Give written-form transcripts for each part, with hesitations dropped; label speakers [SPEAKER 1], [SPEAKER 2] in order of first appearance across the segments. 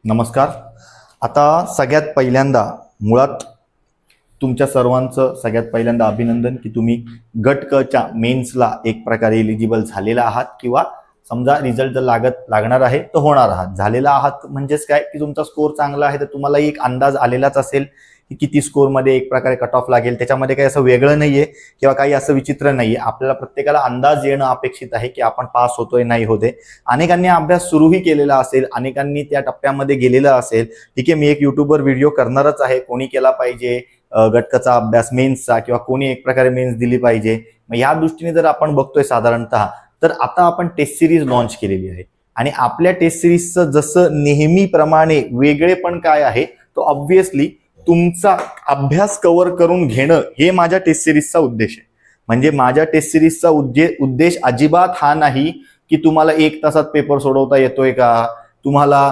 [SPEAKER 1] नमस्कार. आता सगळ्यात पहिल्यांदा मुळात तुमच्या सर्वांचं सगळ्यात पहिल्यांदा अभिनंदन की तुम्ही गट क च्या मेन्सला एक प्रकारे एलिजिबल झालेला आहात किंवा समजा रिझल्ट जर लागणार आहे तर होणार आहात. झालेला आहात म्हणजेच काय की तुमचा स्कोर चांगला आहे तर तुम्हाला एक अंदाज आलेलाच असेल की किती स्कोरमध्ये एक प्रकारे कट ऑफ लागेल. त्याच्यामध्ये काही असं वेगळं नाहीये किंवा काही असं विचित्र नाहीये. आपल्याला प्रत्येकाला अंदाज येणं अपेक्षित आहे की आपण पास होतोय नाही होते. अनेकांनी अभ्यास सुरूही केलेला असेल, अनेकांनी त्या टप्प्यामध्ये गेलेलं असेल. ठीक आहे, मी एक युट्यूबवर व्हिडिओ करणारच आहे, कोणी केला पाहिजे गटकचा अभ्यास मेन्सचा किंवा कोणी एक प्रकारे मेन्स दिली पाहिजे. मग या दृष्टीने जर आपण बघतोय साधारणतः तर आता आपण टेस्ट सिरीज लॉन्च केलेली आहे आणि आपल्या टेस्ट सिरीजचं जसं नेहमीप्रमाणे वेगळेपण काय आहे तो ऑब्व्हियसली तुमचा अभ्यास कव्हर करून घेणं हे माझ्या टेस्ट सिरीजचा उद्देश आहे. म्हणजे माझ्या टेस्ट सिरीजचा उद्देश अजिबात हा नाही की तुम्हाला 1 तासात पेपर सोडवता येतोय का, तुम्हाला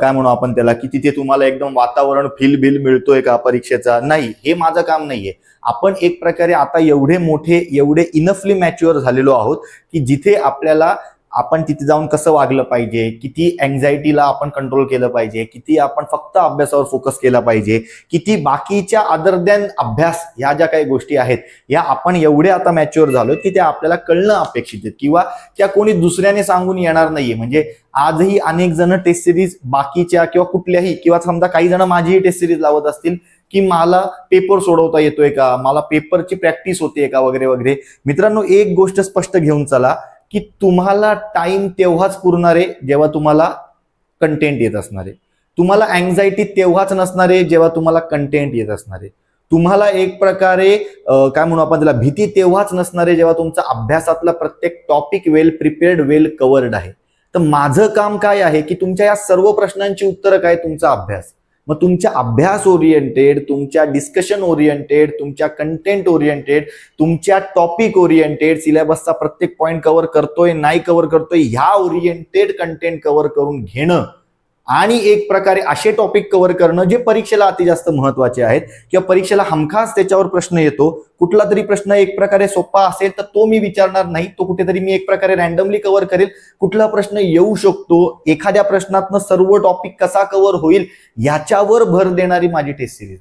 [SPEAKER 1] काय म्हणू आपण त्याला की तिथे तुम्हाला एकदम वातावरण फील बिल मिळतोय का परीक्षेचा. नाही, हे माझं काम नाहीये. आपण एक प्रकारे आता एवढे मोठे एवढे इनफली मॅच्युअर झालेलो आहोत की जिथे आपल्याला आपण तिथे जाऊन कसं वागलं पाहिजे, किती अँझायटीला आपण कंट्रोल केलं पाहिजे, किती आपण फक्त अभ्यासावर फोकस केला पाहिजे, किती बाकीच्या अदर दॅन अभ्यास ह्या ज्या काही गोष्टी आहेत या आपण एवढे आता मॅच्युअर झालो की त्या आपल्याला कळणं अपेक्षित आहे किंवा त्या कोणी दुसऱ्याने सांगून येणार नाहीये. म्हणजे आजही अनेक जण टेस्ट सिरीज बाकीच्या किंवा कुठल्याही किंवा समजा काही जण माझीही टेस्ट सिरीज लावत असतील की मला पेपर सोडवता येतोय का, मला पेपरची प्रॅक्टिस होते का वगैरे वगैरे. मित्रांनो, एक गोष्ट स्पष्ट घेऊन चला की तुम्हाला टाइम तेव्हाच पुरणार आहे जेव्हा तुम्हाला कंटेंट येत असणार आहे. तुम्हाला अँझायटी तेव्हाच नसणार आहे जेव्हा तुम्हाला कंटेंट येत असणार आहे. तुम्हाला एक प्रकारे काय म्हणू आपण त्याला भीती तेव्हाच नसणार आहे जेव्हा तुमचा अभ्यासातला प्रत्येक टॉपिक वेल प्रिपेअर्ड वेल कव्हर्ड आहे. तर माझं काम काय आहे की तुमच्या या सर्व प्रश्नांची उत्तरं काय, तुमचा अभ्यास. मग तुमच्या अभ्यास ओरिएंटेड, तुमच्या डिस्कशन ओरिएंटेड, तुमच्या कंटेंट ओरिएंटेड, तुमच्या टॉपिक ओरिएंटेड, सिलेबसचा प्रत्येक पॉइंट कव्हर करतोय नाही कव्हर करतोय ह्या ओरिएंटेड कंटेंट कव्हर करून घेणं आणि एक प्रकारे असे टॉपिक कव्हर करणं जे परीक्षेला अति जास्त महत्वाचे आहेत किंवा परीक्षेला हमखास त्याच्यावर प्रश्न येतो. कुठला तरी प्रश्न एक प्रकारे सोपा असेल तर तो मी विचारणार नाही, तो कुठेतरी मी एक प्रकारे रॅन्डमली कव्हर करेल. कुठला प्रश्न येऊ शकतो, एखाद्या प्रश्नातनं सर्व टॉपिक कसा कव्हर होईल याच्यावर भर देणारी माझी टेस्ट सिरीज.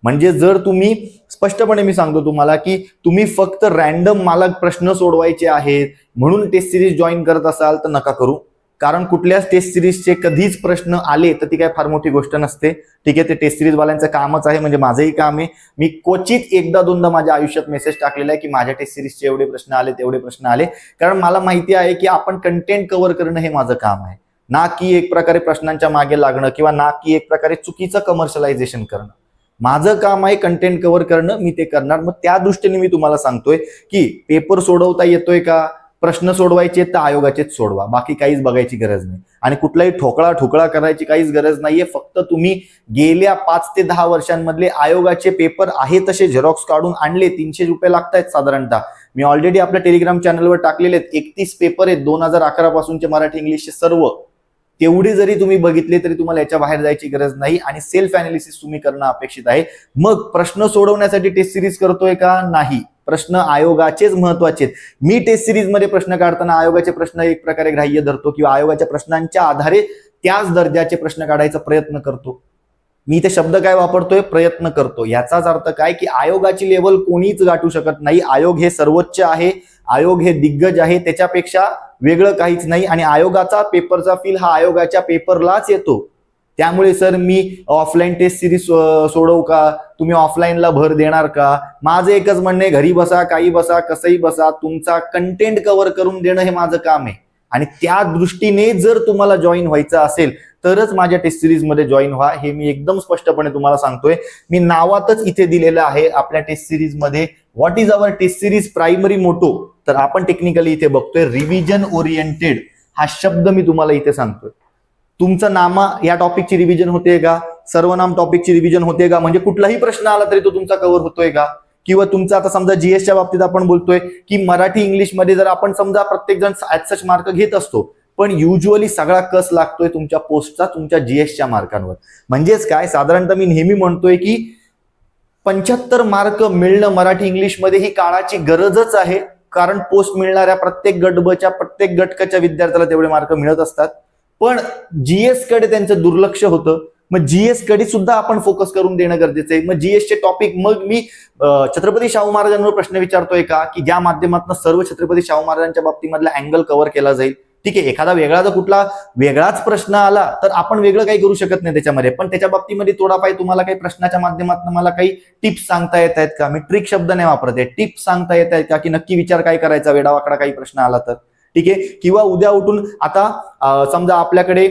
[SPEAKER 1] म्हणजे जर तुम्ही स्पष्टपणे मी सांगतो तुम्हाला की तुम्ही फक्त रॅन्डम मला प्रश्न सोडवायचे आहेत म्हणून टेस्ट सिरीज जॉईन करत असाल तर नका करू. कारण कुठल्याच टेस्ट सिरीजचे कधीच प्रश्न आले तर ती काय फार मोठी गोष्ट नसते. ठीक आहे, ते टेस्ट सिरीज वाल्यांचं कामच आहे, म्हणजे माझंही काम आहे. मी क्वचित एकदा दोनदा माझ्या आयुष्यात मेसेज टाकलेला आहे की माझ्या टेस्ट सिरीजचे एवढे प्रश्न आले तेवढे प्रश्न आले. कारण मला माहिती आहे की आपण कंटेंट कव्हर करणं हे माझं काम आहे, ना की एक प्रकारे प्रश्नांच्या मागे लागणं किंवा ना की एक प्रकारे चुकीचं कमर्शियलायझेशन करणं. माझं काम आहे कंटेंट कव्हर करणं, मी ते करणार. मग त्या दृष्टीने मी तुम्हाला सांगतोय की पेपर सोडवता येतोय का, प्रश्न सोडवायचे तर आयोगाचेच सोडवा, बाकी काहीच बघायची गरज नाही. आणि कुठलाही ठोकळा करायची काहीच गरज नाहीये. फक्त तुम्ही गेल्या 5 ते 10 वर्षांमधले आयोगाचे पेपर आहे तसे झेरॉक्स काढून आणले. 300 रुपये लागतायत साधारणतः. मी ऑलरेडी आपल्या टेलिग्राम चॅनलवर टाकलेले आहेत. 31 पेपर आहेत 2011 पासूनचे मराठी इंग्लिशचे सर्व. तेवढे जरी तुम्ही बघितले तरी तुम्हाला याच्या बाहेर जायची गरज नाही आणि सेल्फ अनालिसिस तुम्ही करणं अपेक्षित आहे. मग प्रश्न सोडवण्यासाठी टेस्ट सिरीज करतोय का, नाही. प्रश्न आयोगाचेच महत्वाचे आहेत. मी टेस्ट सिरीज मध्ये प्रश्न काढताना आयोगाचे प्रश्न एक प्रकारे ग्राह्य धरतो किंवा आयोगाच्या प्रश्नांच्या आधारे त्याच दर्जाचे प्रश्न काढायचा प्रयत्न करतो. मी ते शब्द काय वापरतोय, प्रयत्न करतो. याचाच अर्थ काय की आयोगाची लेवल कोणीच गाठू शकत नाही. आयोग हे सर्वोच्च आहे, आयोग हे दिग्गज आहे, त्याच्यापेक्षा वेगळं काहीच नाही. आणि आयोगाचा पेपरचा फील हा आयोगाच्या पेपरलाच येतो. त्यामुळे सर मी ऑफलाईन टेस्ट सिरीज सोडवू का, तुम्ही ऑफलाईनला भर देणार का, माझं एकच म्हणणे, घरी बसा, काही बसा, कसंही बसा, तुमचा कंटेंट कव्हर करून देणं हे माझं काम आहे. आणि त्या दृष्टीने जर तुम्हाला जॉईन व्हायचं असेल तरच माझ्या टेस्ट सिरीज मध्ये जॉईन व्हा, हे मी एकदम स्पष्टपणे तुम्हाला सांगतोय. मी नावातच इथे दिलेलं आहे आपल्या टेस्ट सिरीज मध्ये what is our test series primary motto. तर आपण टेक्निकली इथे बघतोय रिव्हिजन ओरिएंटेड हा शब्द मी तुम्हाला इथे सांगतोय. तुमचं नामा या टॉपिकची रिव्हिजन होते का, सर्वनाम टॉपिकची रिव्हिजन होते का, म्हणजे कुठलाही प्रश्न आला तरी तो तुमचा कव्हर होतोय का. किंवा तुमचं आता समजा जीएसच्या बाबतीत आपण बोलतोय की मराठी इंग्लिश मध्ये जर आपण समजा प्रत्येक जण सच मार्क घेत असतो पण युजुअली सगळा कस लागतोय तुमच्या पोस्टचा तुमच्या जीएसच्या मार्कांवर. म्हणजेच काय, साधारणतः मी नेहमी म्हणतोय की 75 मार्क मिळणं मराठी इंग्लिश मध्ये ही काळाची गरजच आहे. कारण पोस्ट मिळणाऱ्या प्रत्येक गट ब च्या प्रत्येक गटकच्या विद्यार्थ्याला तेवढे मार्क मिळत असतात, पण जीएस कडे त्यांचं दुर्लक्ष होतं. मग जीएस कडे सुद्धा आपण फोकस करून देणं गरजेचं आहे. मग जीएसचे टॉपिक मग मी छत्रपती शाहू महाराजांवर प्रश्न विचारतोय का, की ज्या माध्यमातून सर्व छत्रपती शाहू महाराजांच्या बाबतीमधला अँगल कव्हर केला जाईल. ठीक आहे, एखादा वेगळा जर कुठला वेगळाच प्रश्न आला तर आपण वेगळं काही करू शकत नाही त्याच्यामध्ये, पण त्याच्या बाबतीमध्ये थोडाफार तुम्हाला काही प्रश्नाच्या माध्यमातून मला काही टिप्स सांगता येत आहेत का, मी ट्रिक शब्द नाही वापरत आहे, टिप्स सांगता येत आहेत का, की नक्की विचार काय करायचा वेडावाकडा काही प्रश्न आला तर. ठीक आहे, किंवा उद्या उठून आता समजा आपल्याकडे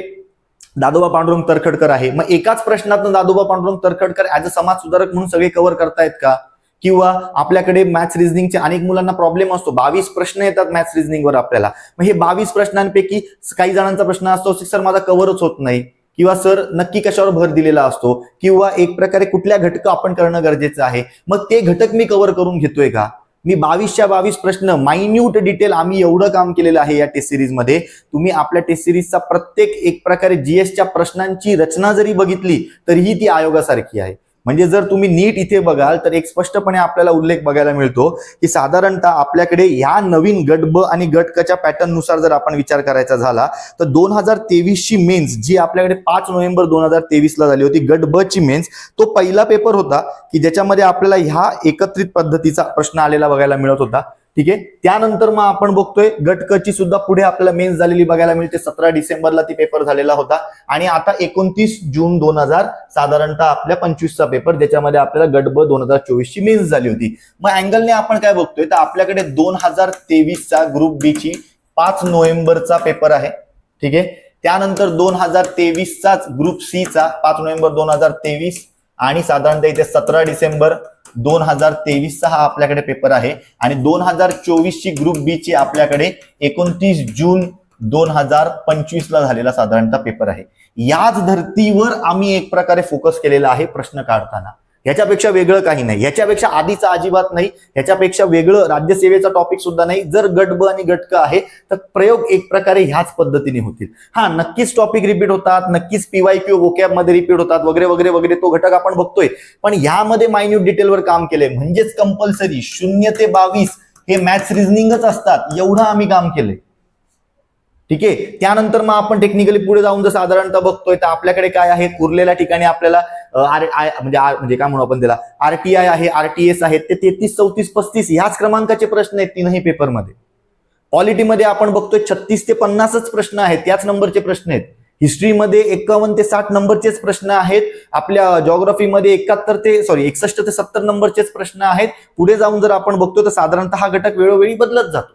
[SPEAKER 1] दादोबा पांडुरंग तरखडकर आहे, मग एकाच प्रश्नातून दादोबा पांडुरंग तरखडकर ऍज अ समाज सुधारक म्हणून सगळे कव्हर करतायत का. किंवा आपल्याकडे मॅथ्स रिझनिंगचे अनेक मुलांना प्रॉब्लेम असतो, 22 प्रश्न येतात मॅथ्स रिझनिंगवर आपल्याला, मग हे 22 प्रश्नांपैकी काही जणांचा प्रश्न असतो सर माझा कव्हरच होत नाही, किंवा सर नक्की कशावर भर दिलेला असतो, किंवा एक प्रकारे कुठल्या घटक आपण करणं गरजेचं आहे, मग ते घटक मी कव्हर करून घेतोय का. मी 22च्या 22 प्रश्न मायन्यूट डिटेल आम्ही एवढं काम केलेलं आहे या टेस्ट सिरीज मध्ये. तुम्ही आपल्या टेस्ट सिरीजचा प्रत्येक एक प्रकारे जीएसच्या प्रश्नांची रचना जरी बघितली तरीही ती आयोगासारखी आहे. म्हणजे जर तुम्ही नीट इथे बघाल तर एक स्पष्टपणे आपल्याला उल्लेख बघायला मिळतो की साधारणतः आपल्याकडे ह्या नवीन गट ब आणि गट क च्या पॅटर्न नुसार जर आपण विचार करायचा झाला तर 2023 ची मेन्स जी आपल्याकडे 5 नोव्हेंबर 2023 ला झाली होती, गट ब ची मेन्स, तो पहिला पेपर होता की ज्याच्यामध्ये आपल्याला ह्या एकत्रित पद्धतीचा प्रश्न आलेला बघायला मिळत होता. ठीक आहे, त्यानंतर मग आपण बघतोय गट क ची सुद्धा पुढे आपल्याला मेन्स झालेली बघायला मिळते. 17 डिसेंबरला ती पेपर झालेला होता आणि आता 29 जून 2000 साधारणतः आपल्या 25 चा पेपर, ज्याच्यामध्ये आपल्याला गट ब 2024 ची मेन्स झाली होती. मग अँगलने आपण काय बघतोय तर आपल्याकडे 2023 चा ग्रुप बी ची 5 नोव्हेंबरचा पेपर आहे. ठीक आहे, त्यानंतर 2023 चाच ग्रुप सी चा 5 नोव्हेंबर 2023 आणि साधारणतः इथे 17 डिसेंबर 2023 चा हा आपल्याकडे पेपर आहे आणि 2024 ची ग्रुप बी ची आपल्याकडे 29 जून 2025 ला झालेला साधारणतः पेपर आहे. याच धर्तीवर आम्ही एक प्रकारे फोकस केलेला आहे प्रश्न काढताना. ह्याच्यापेक्षा वेगळं काही नाही, ह्याच्यापेक्षा आधीचा अजिबात नाही, ह्याच्यापेक्षा वेगळं राज्यसेवेचा टॉपिक सुद्धा नाही. जर गट ब आणि गट क आहे तर प्रयोग एक प्रकारे ह्याच पद्धतीने होतील. हा, नक्कीच टॉपिक रिपीट होतात, नक्कीच पीवायक्यू वोकॅब मध्ये रिपीट होतात वगैरे वगैरे वगैरे, तो घटक आपण बघतोय, पण ह्यामध्ये मायन्यूट डिटेलवर काम केलंय. म्हणजेच कंपल्सरी 0 ते 22 हे मॅथ्स रिझनिंगच असतात, एवढं आम्ही काम केलंय. ठीक आहे, त्यानंतर मग आपण टेक्निकली पुढे जाऊन जर साधारणतः बघतोय तर आपल्याकडे काय आहे, उरलेल्या ठिकाणी आपल्याला म्हणजे काय म्हणू आपण त्याला, आरटीआय आहे, आरटीएस आहेत, ते 33, 34, 35 ह्याच क्रमांकाचे प्रश्न आहेत तीनही पेपरमध्ये. पॉलिटीमध्ये आपण बघतोय 36 ते 50च प्रश्न आहेत, त्याच नंबरचे प्रश्न आहेत. हिस्ट्रीमध्ये 51 ते 60 नंबरचेच प्रश्न आहेत. आपल्या जॉग्राफीमध्ये 61 ते 70 नंबरचेच प्रश्न आहेत. पुढे जाऊन जर आपण बघतो तर साधारणतः हा घटक वेळोवेळी बदलत जातो.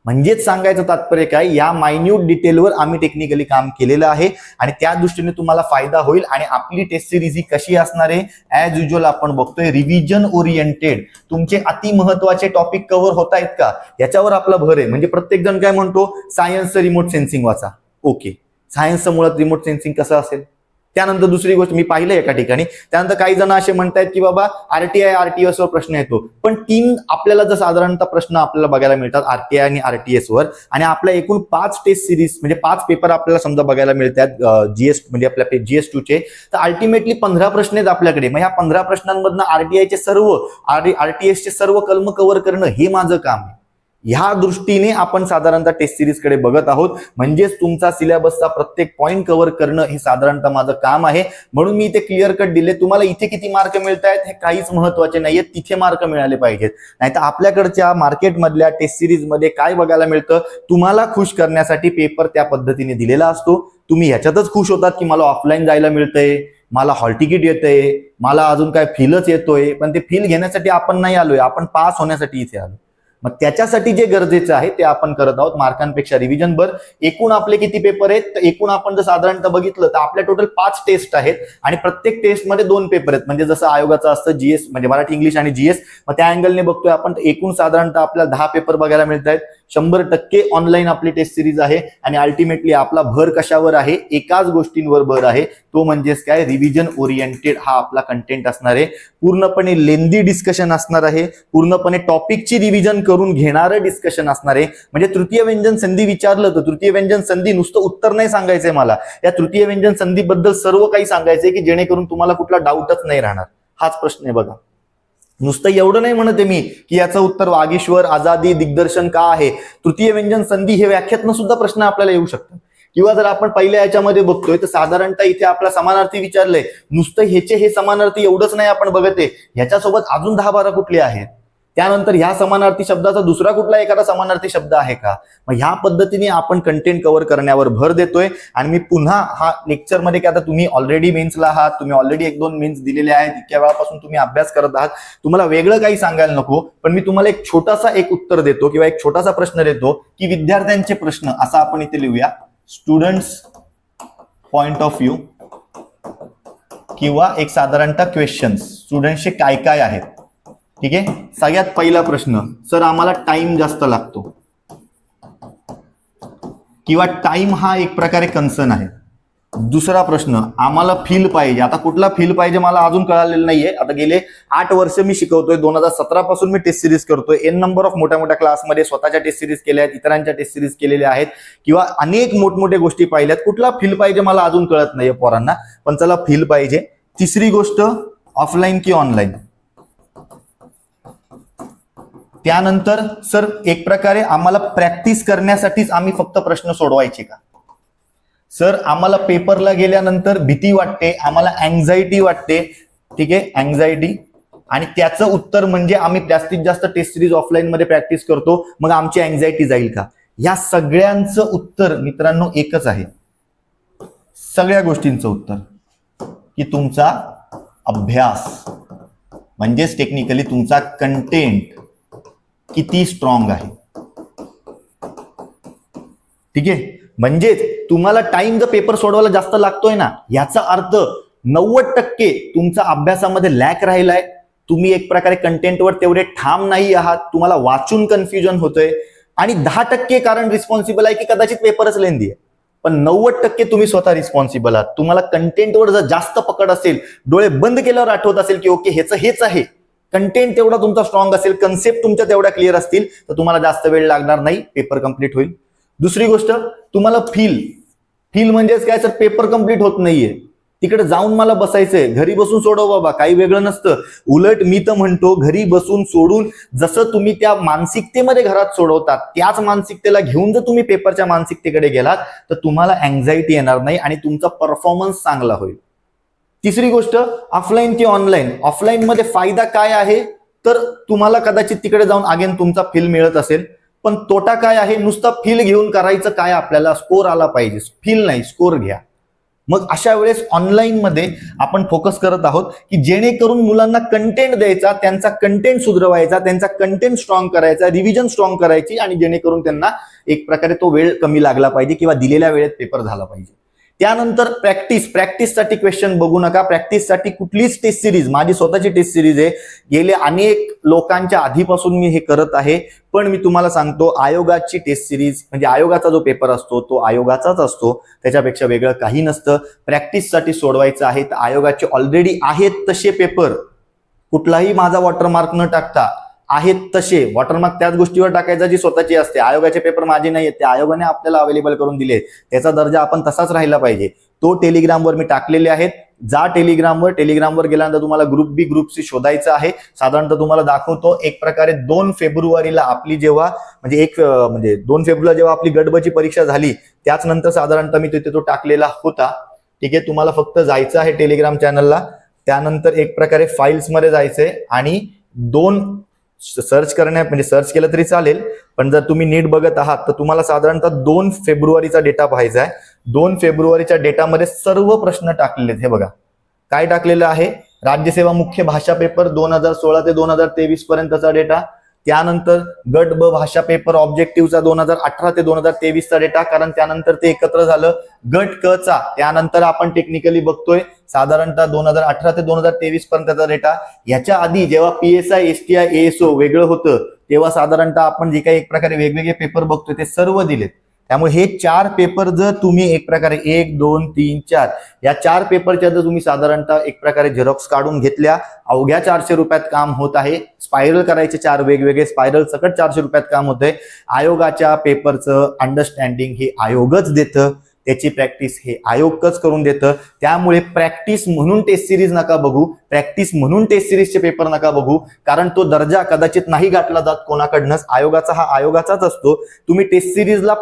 [SPEAKER 1] म्हणजेच सांगायचं तात्पर्य काय, या मायन्यूट डिटेलवर आम्ही टेक्निकली काम केलेलं आहे आणि त्या दृष्टीने तुम्हाला फायदा होईल. आणि आपली टेस्ट सिरीज ही कशी असणार आहे, ऍज युज्युअल आपण बघतोय रिव्हिजन ओरिएंटेड. तुमचे अति महत्वाचे टॉपिक कव्हर होत आहेत का याच्यावर आपला भर आहे. म्हणजे प्रत्येक जण काय म्हणतो, सायन्सचं रिमोट सेन्सिंग वाचा. ओके, सायन्सचं मुळात रिमोट सेन्सिंग कसं असेल. त्यानंतर दुसरी गोष्ट मी पाहिलं एका ठिकाणी, त्यानंतर काही जण असे म्हणतायत की बाबा आरटीआय आरटीएस वर प्रश्न येतो, पण 3 आपल्याला जर साधारणतः प्रश्न आपल्याला बघायला मिळतात आरटीआय आणि आरटीएस वर, आणि आपल्या एकूण 5 टेस्ट सिरीज म्हणजे 5 पेपर आपल्याला समजा बघायला मिळतात जीएस म्हणजे आपल्या GS2 चे, तर अल्टिमेटली 15 प्रश्न आहेत आपल्याकडे. मग ह्या 15 प्रश्नांमधनं आरटीआयचे सर्व आरटीएसचे सर्व कलम कव्हर करणं हे माझं काम आहे. ह्या दृष्टीने आपण साधारणतः टेस्ट सिरीज कडे बघत आहोत. म्हणजेच तुमचा सिलेबसचा प्रत्येक पॉईंट कव्हर करणं हे साधारणतः माझं काम आहे. म्हणून मी इथे क्लिअर कट दिले. तुम्हाला इथे किती मार्क मिळत आहेत हे काहीच महत्वाचे नाहीये, तिथे मार्क मिळाले पाहिजेत. नाहीतर आपल्याकडच्या मार्केटमधल्या टेस्ट सिरीज मध्ये काय बघायला मिळतं, तुम्हाला खुश करण्यासाठी पेपर त्या पद्धतीने दिलेला असतो. तुम्ही ह्याच्यातच खुश होतात की मला ऑफलाईन जायला मिळतंय, मला हॉल तिकीट येतंय, मला अजून काय फीलच येतोय, पण ते फील घेण्यासाठी आपण नाही आलोय, आपण पास होण्यासाठी इथे आलो. मग त्याच्यासाठी जे गरजेचं आहे ते आपण करत आहोत. मार्कांपेक्षा रिव्हिजन भर. एकूण आपले किती पेपर आहेत, तर एकूण आपण जर साधारणतः बघितलं तर आपल्या टोटल 5 टेस्ट आहेत आणि प्रत्येक टेस्टमध्ये 2 पेपर आहेत. म्हणजे जसं आयोगाचं असतं जीएस म्हणजे मराठी इंग्लिश आणि जीएस, मग त्या अँगलने बघतोय आपण. एकूण साधारणतः आपल्याला 10 पेपर बघायला मिळत आहेत. 100% ऑनलाईन आपली टेस्ट सिरीज आहे आणि अल्टिमेटली आपला भर कशावर आहे, एकाच गोष्टींवर भर आहे, तो म्हणजेच काय, रिव्हिजन ओरिएंटेड हा आपला कंटेंट असणार आहे. पूर्णपणे लेंदी डिस्कशन असणार आहे, पूर्णपणे टॉपिकची रिव्हिजन करून घेणारं डिस्कशन असणार आहे. म्हणजे तृतीय व्यंजन संधी विचारलं तर तृतीय व्यंजन संधी नुसतं उत्तर नाही सांगायचंय मला, या तृतीय व्यंजन संधीबद्दल सर्व काही सांगायचंय की जेणेकरून तुम्हाला कुठला डाऊटच नाही राहणार. हाच प्रश्न आहे बघा. नुसतं एवढं नाही म्हणते मी की याचं उत्तर वागीश्वर, आझादी, दिग्दर्शन का आहे. तृतीय व्यंजन संधी हे व्याख्यातनं सुद्धा प्रश्न आपल्याला येऊ शकतात. किंवा जर आपण पहिल्या याच्यामध्ये बघतोय तर साधारणतः इथे आपला समानार्थी विचारलंय, नुसतं ह्याचे हे समानार्थी एवढंच नाही आपण बघते, ह्याच्यासोबत अजून 10-12 कुठले आहेत, त्यानंतर ह्या समानार्थी शब्दाचा दुसरा कुठला एखादा समानार्थी शब्द आहे का. मग ह्या पद्धतीने आपण कंटेंट कव्हर करण्यावर भर देतोय. आणि मी पुन्हा हा लेक्चरमध्ये की आता तुम्ही ऑलरेडी मेन्सला आहात, तुम्ही ऑलरेडी 1-2 मेन्स दिलेले आहेत, इतक्या वेळापासून तुम्ही अभ्यास करत आहात, तुम्हाला वेगळं काही सांगायला नको, पण मी तुम्हाला एक छोटासा उत्तर देतो किंवा एक छोटासा प्रश्न देतो की विद्यार्थ्यांचे प्रश्न असा आपण इथे लिहूया, स्टुडंट्स पॉइंट ऑफ व्ह्यू किंवा एक साधारणतः क्वेश्चन्स स्टुडंट्सचे काय काय आहेत. ठीक आहे. सगळ्यात पहिला प्रश्न, सर आम्हाला टाइम जास्त लागतो किंवा टाइम हा एक प्रकारे कन्सर्न आहे. दुसरा प्रश्न, आम्हाला फील पाहिजे. आता कुठला फील पाहिजे मला अजून कळालेलं नाहीये. आता गेले 8 वर्ष मी शिकवतोय, 2017 पासून मी टेस्ट सिरीज करतोय, एन नंबर ऑफ मोठ्या मोठ्या क्लासमध्ये स्वतःच्या टेस्ट सिरीज केल्या आहेत, इतरांच्या टेस्ट सिरीज केलेल्या आहेत किंवा अनेक मोठमोठ्या गोष्टी पाहिल्यात. कुठला फील पाहिजे मला अजून कळत नाहीये पोरांना, पण चला फील पाहिजे. तिसरी गोष्ट, ऑफलाईन की ऑनलाईन. त्यानंतर सर एक प्रकारे आम्हाला प्रॅक्टिस करण्यासाठीच आम्ही फक्त प्रश्न सोडवायचे का. सर आम्हाला पेपरला गेल्यानंतर भीती वाटते, आम्हाला अँझायटी वाटते. ठीक आहे, अँझायटी, आणि त्याचं उत्तर म्हणजे आम्ही जास्तीत जास्त टेस्ट सिरीज ऑफलाईन मध्ये प्रॅक्टिस करतो, मग आमची अँझायटी जाईल का. या सगळ्यांचं उत्तर मित्रांनो एकच आहे, सगळ्या गोष्टींचं उत्तर की तुमचा अभ्यास, म्हणजेच टेक्निकली तुमचा कंटेंट किती स्ट्रॉंग आहे. ठीक आहे, म्हणजे तुम्हाला टाइम जर पेपर सोडवायला जास्त लागतोय ना, याचा अर्थ 90% तुमचा अभ्यासामध्ये लॅक राहिलाय, तुम्ही एक प्रकारे कंटेंटवर तेवढे ठाम नाही आहात, तुम्हाला वाचून कन्फ्युजन होतंय, आणि 10% कारण रिस्पॉन्सिबल आहे की कदाचित पेपरच लेंदी आहे, पण 90% तुम्ही स्वतः रिस्पॉन्सिबल आहात. तुम्हाला कंटेंटवर जर जास्त पकड असेल, डोळे बंद केल्यावर आठवत असेल की ओके ह्याचं हेच आहे, कंटेंट तेवढा तुमचा स्ट्रॉंग असेल, कन्सेप्ट तुमच्या तेवढ्या क्लिअर असतील, तर तुम्हाला जास्त वेळ लागणार नाही, पेपर कंप्लीट होईल. दुसरी गोष्ट, तुम्हाला फील म्हणजेच काय, सर पेपर कंप्लीट होत नाहीये, तिकडे जाऊन मला बसायचंय, घरी बसून सोडव बाबा, काही वेगळं नसतं. उलट मी तर म्हणतो घरी बसून सोडून जसं तुम्ही त्या मानसिकतेमध्ये घरात सोडवतात, त्याच मानसिकतेला घेऊन जर तुम्ही पेपरच्या मानसिकतेकडे गेलात तर तुम्हाला अँझायटी येणार नाही आणि तुमचा परफॉर्मन्स चांगला होईल. तिसरी गोष्ट, ऑफलाईन की ऑनलाईन. ऑफलाईन मध्ये फायदा काय आहे, तर तुम्हाला कदाचित तिकडे जाऊन अगेन तुमचा फील मिळत असेल, पण तोटा काय आहे, नुसता फील घेऊन करायचं काय, आपल्याला स्कोर आला पाहिजे, फील नाही स्कोर घ्या. मग अशा वेळेस ऑनलाईन मध्ये आपण फोकस करत आहोत की जेणेकरून मुलांना कंटेंट द्यायचा, त्यांचा कंटेंट सुधरवायचा, त्यांचा कंटेंट स्ट्रॉंग करायचा, रिव्हिजन स्ट्रॉंग करायची, आणि जेणेकरून त्यांना एक प्रकारे तो वेळ कमी लागला पाहिजे किंवा दिलेल्या वेळेत पेपर झाला पाहिजे. त्यानंतर प्रॅक्टिससाठी क्वेश्चन बघू नका. प्रॅक्टिससाठी कुठलीच टेस्ट सिरीज, माझी स्वतःची टेस्ट सिरीज आहे, गेले अनेक लोकांच्या आधीपासून मी हे करत आहे, पण मी तुम्हाला सांगतो आयोगाची टेस्ट सिरीज म्हणजे आयोगाचा जो पेपर असतो तो आयोगाचाच असतो, त्याच्यापेक्षा वेगळं काही नसतं. प्रॅक्टिससाठी सोडवायचं आहे तर आयोगाचे ऑलरेडी आहेत तसे पेपर, कुठलाही माझा वॉटरमार्क न टाकता आहेत तसे, वॉटरमार्क त्याच गोष्टीवर टाकायचा जी स्वतःची असते. आयोगाचे पेपर माझे नाही आहेत, ते आयोगाने आपल्याला अवेलेबल करून दिले, त्याचा दर्जा आपण तसाच राहिला पाहिजे. तो टेलिग्रामवर मी टाकलेले आहेत, जा टेलिग्रामवर गेल्यानंतर तुम्हाला ग्रुप बी ग्रुप सी शोधायचं आहे. साधारणतः तुम्हाला दाखवतो, एक प्रकारे 2 फेब्रुवारीला आपली जेव्हा म्हणजे 2 फेब्रुवारीला जेव्हा आपली गटबची परीक्षा झाली, त्याच नंतर साधारणतः मी तिथे तो टाकलेला होता. ठीक आहे, तुम्हाला फक्त जायचं आहे टेलिग्राम चॅनलला, त्यानंतर एक प्रकारे फाईल्स मध्ये जायचंय आणि 2 सर्च करण्या म्हणजे सर्च केलं तरी चालेल, पण जर तुम्ही नीट बघत आहात तर तुम्हाला साधारणतः 2 फेब्रुवारीचा डेटा पाहायचा आहे. 2 फेब्रुवारीच्या डेटामध्ये सर्व प्रश्न टाकलेले आहेत. हे बघा काय टाकलेलं आहे, राज्यसेवा मुख्य भाषा पेपर 2016 ते 2023 पर्यंतचा डेटा, त्यानंतर गट ब भाषा पेपर ऑब्जेक्टिव्हचा 2018 ते 2023 चा डेटा, कारण त्यानंतर ते एकत्र झालं. गट क चा त्यानंतर आपण टेक्निकली बघतोय साधारणतः 2018 ते 2023 पर्यंतचा डेटा. याच्या आधी जेव्हा PSI STI ASO वेगळं होतं तेव्हा साधारणतः आपण जे काही एक प्रकारे वेगवेगळे पेपर बघतोय ते सर्व दिलेत. त्यामुळे हे 4 पेपर जर तुम्ही एक प्रकारे 1 2 3 4 या 4 पेपरच्या जर तुम्ही साधारणतः एक प्रकारे झेरॉक्स काढून घेतल्या, अवघ्या 400 रुपयात काम होत आहे. स्पायरल करायचे 4 वेगवेगळे स्पायरल सकट 400 रुपयात काम होतंय. आयोगाच्या पेपरचं अंडरस्टँडिंग हे आयोगच देतं. त्याची प्रॅक्टिस हे आयोगच करून देतं. त्यामुळे प्रॅक्टिस म्हणून टेस्ट सिरीज नका बघू, प्रॅक्टिस म्हणून टेस्ट सिरीजचे पेपर नका बघू, कारण तो दर्जा कदाचित नाही गाठला जात कोणाकडनंच. आयोगाचा हा आयोगाचाच असतो. तुम्ही टेस्ट सिरीजला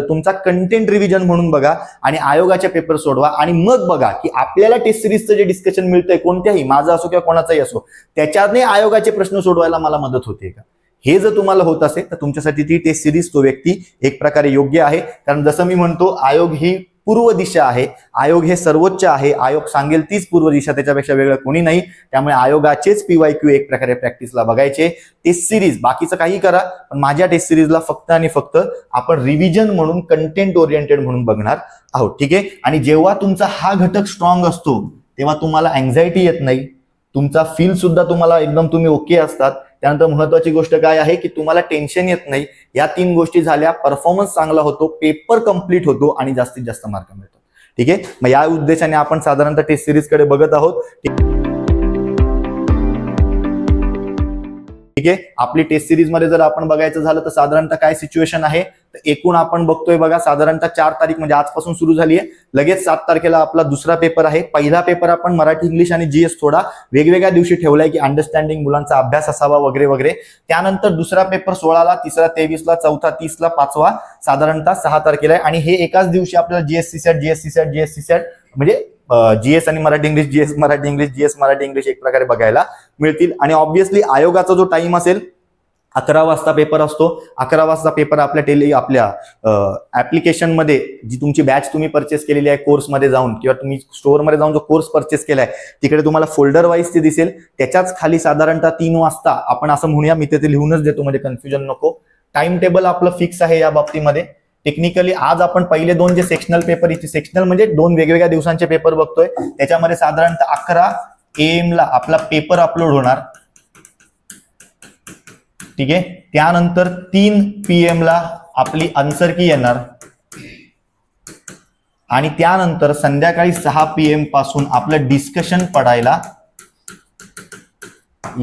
[SPEAKER 1] तुमचा कंटेंट रिव्हिजन म्हणून बघा आणि आयोगाचे पेपर सोडवा आणि मग बघा की आपल्याला टेस्ट सिरीजचं जे डिस्कशन मिळतंय कोणत्याही, माझं असो किंवा कोणाचाही असो, त्याच्याने आयोगाचे प्रश्न सोडवायला मला मदत होते का. हे जर तुम्हाला होत असेल तर तुमच्यासाठी ती टेस्ट सिरीज तो व्यक्ती एक प्रकारे योग्य आहे. कारण जसं मी म्हणतो, आयोग ही पूर्व दिशा आहे, आयोग हे सर्वोच्च आहे, आयोग सांगेल तीच पूर्व दिशा, त्याच्यापेक्षा वेगळं कोणी नाही. त्यामुळे आयोगाचेच PYQ एक प्रकारे प्रॅक्टिसला बघायचे. टेस्ट सिरीज बाकीचं काही करा, पण माझ्या टेस्ट सिरीजला फक्त आणि फक्त आपण रिव्हिजन म्हणून, कंटेंट ओरिएंटेड म्हणून बघणार आहोत. ठीक आहे. आणि जेव्हा तुमचा हा घटक स्ट्रॉंग असतो तेव्हा तुम्हाला अँझायटी येत नाही, तुमचा फील सुद्धा तुम्हाला एकदम तुम्ही ओके असतात. त्यानंतर महत्वाची गोष्ट काय आहे की तुम्हाला टेन्शन येत नाही. या 3 गोष्टी झाल्या, परफॉर्मन्स चांगला होतो, पेपर कंप्लीट होतो आणि जास्तीत जास्त मार्क मिळतो. ठीक आहे. मग या उद्देशाने आपण साधारणतः टेस्ट सिरीज कडे बघत आहोत. ठीक आहे. आपली टेस्ट सिरीज मध्ये जर आपण बघायचं झालं तर साधारणतः काय सिच्युएशन आहे, तर एकूण आपण बघतोय बघा, साधारणतः 4 तारीख म्हणजे आजपासून सुरू झाली आहे, लगेच 7 तारखेला आपला दुसरा पेपर आहे. पहिला पेपर आपण मराठी, इंग्लिश आणि GS थोडा वेगवेगळ्या दिवशी ठेवलाय की अंडरस्टँडिंग, मुलांचा अभ्यास असावा वगैरे वगैरे. त्यानंतर दुसरा पेपर 16ला, तिसरा 23ला, चौथा 30ला, पाचवा साधारणतः 6 तारखेला आहे. आणि हे एकाच दिवशी आपल्याला GS म्हणजे GS आणि Marathi English, GS Marathi English, GS Marathi English एक प्रकारे बघायला मिळतील. आणि ऑब्व्हियसली आयोगाचा जो टाइम असेल 11 वाजता पेपर असतो. 11 वाजता पेपर आपल्या ऍप्लिकेशन मध्ये जी तुमची बॅच तुम्ही परचेस केलेली आहे कोर्समध्ये जाऊन, किंवा तुम्ही स्टोअरमध्ये जाऊन जो कोर्स परचेस केलाय तिकडे तुम्हाला फोल्डर वाईज ते दिसेल. त्याच्याच खाली साधारणतः 3 वाजता आपण असं म्हणूया, मी ते लिहूनच देतो म्हणजे कन्फ्युजन नको. टाइम टेबल आपलं फिक्स आहे या बाबतीमध्ये. टेक्निकली आज आपण पहिले 2 जे सेक्शनल पेपर, इथे सेक्शनल म्हणजे 2 वेगवेगळ्या दिवसांचे पेपर बघतोय. त्याच्यामध्ये साधारणतः 11 AM ला आपला पेपर अपलोड होणार. ठीक आहे. त्यानंतर 3 PM ला आपली आन्सर की येणार आणि त्यानंतर संध्याकाळी 6 PM पासून आपलं डिस्कशन पडायला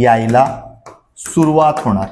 [SPEAKER 1] यायला सुरुवात होणार.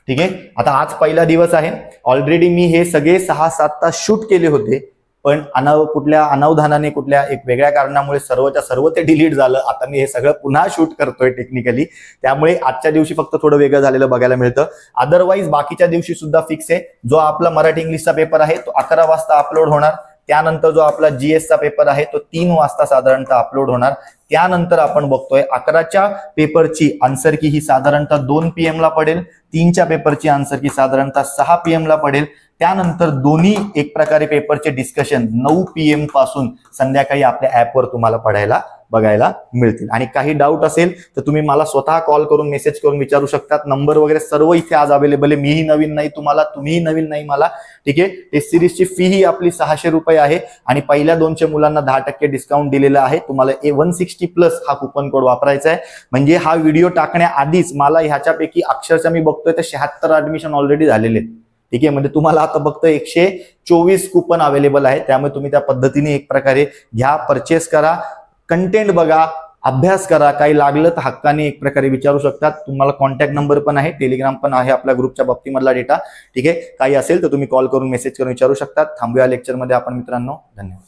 [SPEAKER 1] ठीक आहे. आता आज पहिला दिवस आहे. ऑलरेडी मी हे सगळे 6-7 तास शूट केले होते, पण कुठल्या अनावधानाने, कुठल्या एक वेगळ्या कारणामुळे सर्वच्या सर्व ते डिलीट झालं. आता मी हे सगळं पुन्हा शूट करतोय टेक्निकली, त्यामुळे आजच्या दिवशी फक्त थोडं वेगळं झालेलं बघायला मिळतं. अदरवाईज बाकीच्या दिवशी सुद्धा फिक्स आहे. जो आपला मराठी इंग्लिशचा पेपर आहे तो 11 वाजता अपलोड होणार. त्यानंतर जो आपला GSचा पेपर आहे तो 3 वाजता साधारणतः अपलोड होणार. त्यानंतर आपण बघतोय 11च्या पेपरची आन्सर की ही साधारणतः 2 PM ला पडेल. 3च्या पेपरची आन्सर की साधारणतः 6 PM ला पडेल. त्यानंतर दोन्ही एक प्रकारे पेपरचे डिस्कशन 9 PM पासून संध्याकाळी आपल्या ऍपवर तुम्हाला पडायला बघायला मिळतील. आणि काही डाऊट असेल तर तुम्ही मला स्वतः कॉल करून, मेसेज करून विचारू शकतात. नंबर वगैरे सर्व इथे आज अवेलेबल आहे. मीही नवीन नाही तुम्हाला, तुम्हीही नवीन नाही मला. ठीक आहे. टेस्ट सिरीजची फी ही आपली 600 रुपये आहे आणि पहिल्या 200 मुलांना 10% डिस्काउंट दिलेला आहे. तुम्हाला A160+ हा कुपन कोड वापरायचा आहे. म्हणजे हा व्हिडिओ टाकण्याआधीच मला ह्याच्यापैकी अक्षरशः मी बघतोय तर 76 ऍडमिशन ऑलरेडी झालेले आहेत. ठीक आहे. म्हणजे तुम्हाला आता फक्त 124 कुपन अवेलेबल आहे. त्यामुळे तुम्ही त्या पद्धतीने एक प्रकारे घ्या, परचेस करा, कंटेंट बघा, अभ्यास करा. काही लागलं तर हक्काने एक प्रकारे विचारू शकतात. तुम्हाला कॉन्टॅक्ट नंबर पण आहे, टेलिग्राम पण आहे आपल्या ग्रुपच्या बाबतीमधला डेटा. ठीक आहे. काही असेल तर तुम्ही कॉल करून, मेसेज करून विचारू शकतात. थांबूया लेक्चरमध्ये आपण मित्रांनो. धन्यवाद.